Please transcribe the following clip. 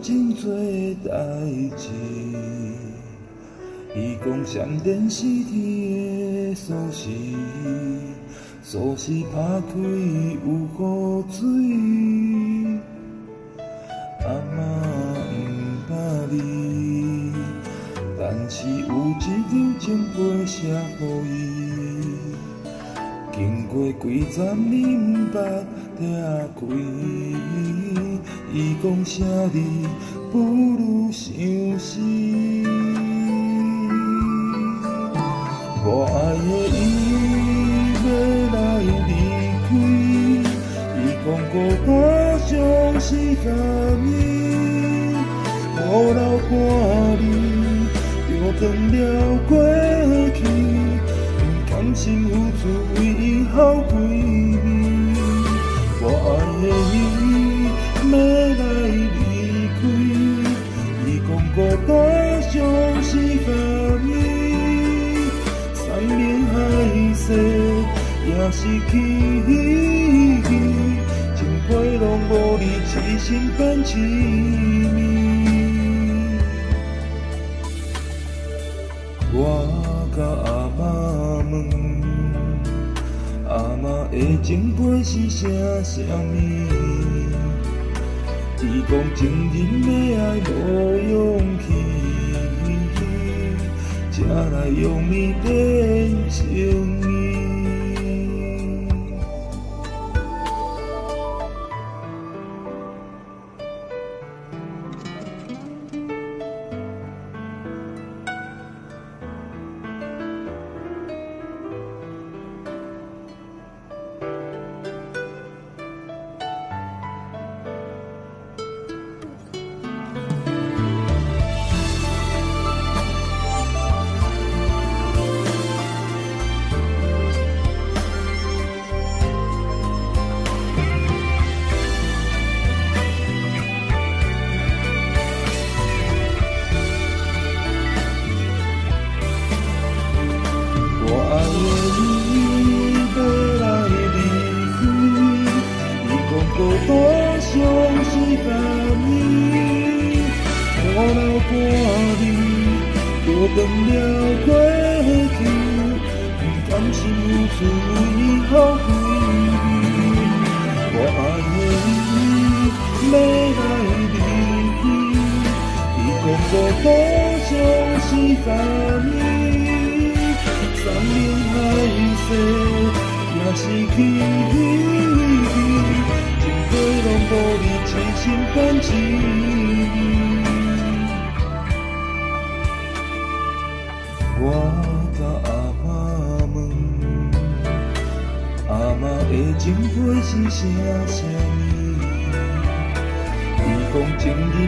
真多代志。伊讲闪电是天的锁匙，锁匙打开有雨水。阿嬷不捌你，但是有一张情杯写予伊。经过几站你不捌拆开，伊讲啥你不如相思。我爱的伊要来离开，伊讲孤单像是假面，我流汗泪就断了过去，甘心付出为伊好几年。我爱的伊要来离开，伊讲孤单像是假面。山盟海誓也是起，情花拢无你痴心变痴迷。我甲阿嬷问，阿嬷的情杯是啥物？伊讲情人的爱无勇气。才来用你变情意。孤单像是假面，我流汗泪就断了过去，不甘心付出为好几年。我爱的伊要来离开，伊讲孤单像是假面，山盟海誓也是起。花拢无你痴心变痴迷。我甲阿嬷问，阿嬷的情杯是啥物？伊讲情人